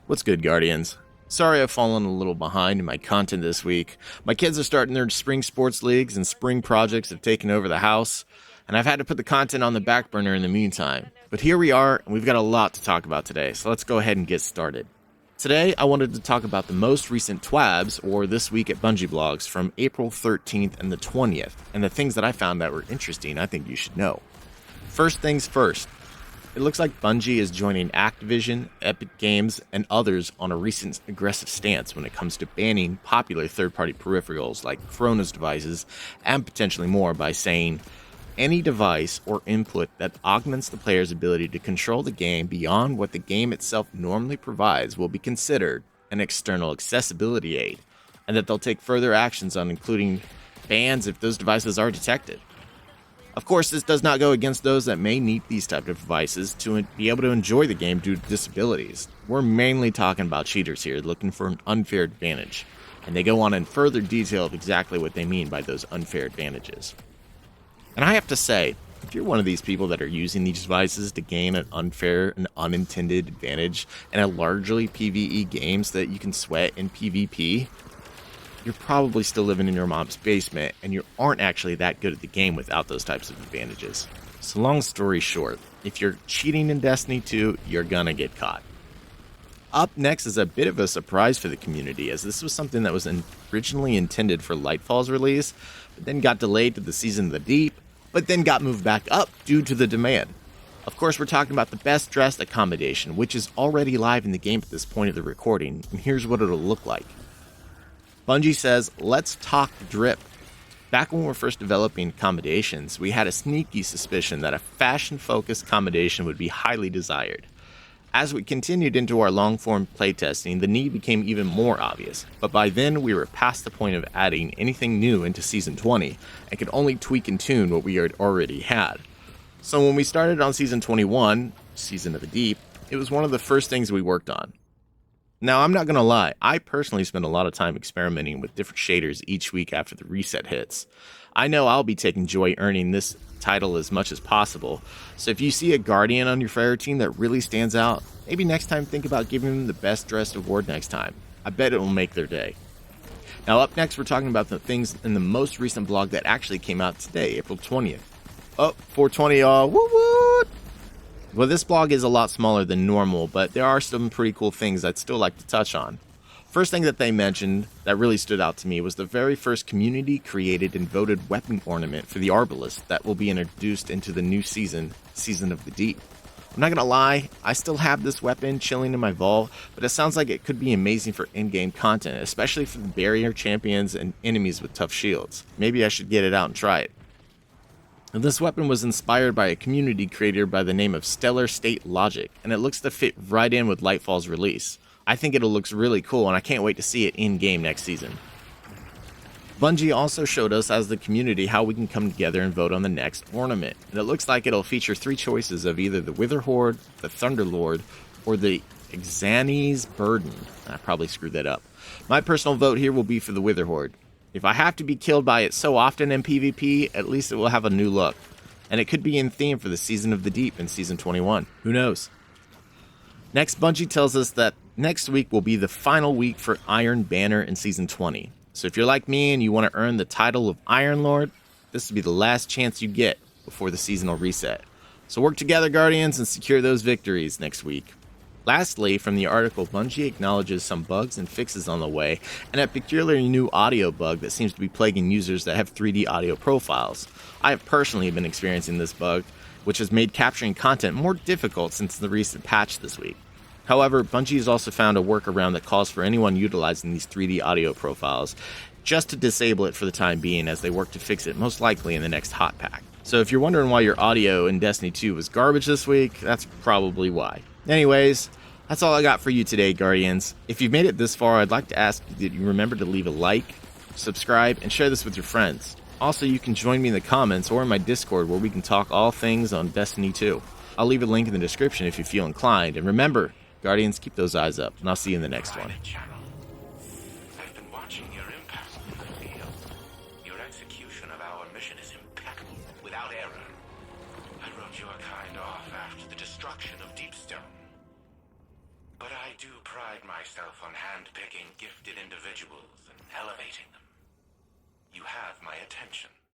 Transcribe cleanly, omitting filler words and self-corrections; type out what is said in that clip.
What's good, Guardians? Sorry I've fallen a little behind in my content this week. My kids are starting their spring sports leagues and spring projects have taken over the house, and I've had to put the content on the back burner in the meantime. But here we are, and we've got a lot to talk about today, so let's go ahead and get started. Today, I wanted to talk about the most recent TWABs, or This Week at Bungie blogs, from April 13th and the 20th, and the things that I found that were interesting I think you should know. First things first. It looks like Bungie is joining Activision, Epic Games, and others on a recent aggressive stance when it comes to banning popular third-party peripherals like Chronos devices and potentially more by saying, any device or input that augments the player's ability to control the game beyond what the game itself normally provides will be considered an external accessibility aid, and that they'll take further actions on including bans if those devices are detected. Of course, this does not go against those that may need these type of devices to be able to enjoy the game due to disabilities. We're mainly talking about cheaters here looking for an unfair advantage, and they go on in further detail of exactly what they mean by those unfair advantages. And I have to say, if you're one of these people that are using these devices to gain an unfair and unintended advantage in a largely PvE games that you can sweat in PvP, you're probably still living in your mom's basement and you aren't actually that good at the game without those types of advantages. So long story short, if you're cheating in Destiny 2, you're gonna get caught. Up next is a bit of a surprise for the community, as this was something that was originally intended for Lightfall's release, but then got delayed to the Season of the Deep, but then got moved back up due to the demand. Of course, we're talking about the best dressed accommodation, which is already live in the game at this point of the recording, and here's what it'll look like. Bungie says, let's talk drip. Back when we were first developing accommodations, we had a sneaky suspicion that a fashion-focused accommodation would be highly desired. As we continued into our long-form playtesting, the need became even more obvious, but by then we were past the point of adding anything new into Season 20, and could only tweak and tune what we had already had. So when we started on Season 21, Season of the Deep, it was one of the first things we worked on. Now, I'm not going to lie, I personally spend a lot of time experimenting with different shaders each week after the reset hits. I know I'll be taking joy earning this title as much as possible, so if you see a Guardian on your Fire team that really stands out, maybe next time think about giving them the Best Dressed award next time. I bet it will make their day. Now up next, we're talking about the things in the most recent blog that actually came out today, April 20th. Oh, 420 y'all, woo woo! Well, this blog is a lot smaller than normal, but there are some pretty cool things I'd still like to touch on. First thing that they mentioned that really stood out to me was the very first community-created and voted weapon ornament for the Arbalest that will be introduced into the new season, Season of the Deep. I'm not gonna lie, I still have this weapon chilling in my vault, but it sounds like it could be amazing for in-game content, especially for the barrier champions and enemies with tough shields. Maybe I should get it out and try it. And this weapon was inspired by a community creator by the name of Stellar State Logic, and it looks to fit right in with Lightfall's release. I think it'll look really cool, and I can't wait to see it in-game next season. Bungie also showed us as the community how we can come together and vote on the next ornament, and it looks like it'll feature 3 choices of either the Wither Horde, the Thunderlord, or the Xani's Burden. I probably screwed that up. My personal vote here will be for the Wither Horde. If I have to be killed by it so often in PvP, at least it will have a new look. And it could be in theme for the Season of the Deep in Season 21. Who knows? Next, Bungie tells us that next week will be the final week for Iron Banner in Season 20. So if you're like me and you want to earn the title of Iron Lord, this will be the last chance you get before the seasonal reset. So work together, Guardians, and secure those victories next week. Lastly, from the article, Bungie acknowledges some bugs and fixes on the way, and a peculiarly new audio bug that seems to be plaguing users that have 3D audio profiles. I have personally been experiencing this bug, which has made capturing content more difficult since the recent patch this week. However, Bungie has also found a workaround that calls for anyone utilizing these 3D audio profiles just to disable it for the time being as they work to fix it most likely in the next hot pack. So if you're wondering why your audio in Destiny 2 was garbage this week, that's probably why. Anyways, that's all I got for you today, Guardians. If you've made it this far, I'd like to ask that you remember to leave a like, subscribe, and share this with your friends. Also, you can join me in the comments or in my Discord where we can talk all things on Destiny 2. I'll leave a link in the description if you feel inclined. And remember, Guardians, keep those eyes up, and I'll see you in the next one. I've been watching your impact in the field. Your execution of our mission is impeccable, without error. I wrote your kind off after the destruction of Deepstone. But I I do pride myself on handpicking gifted individuals and elevating them.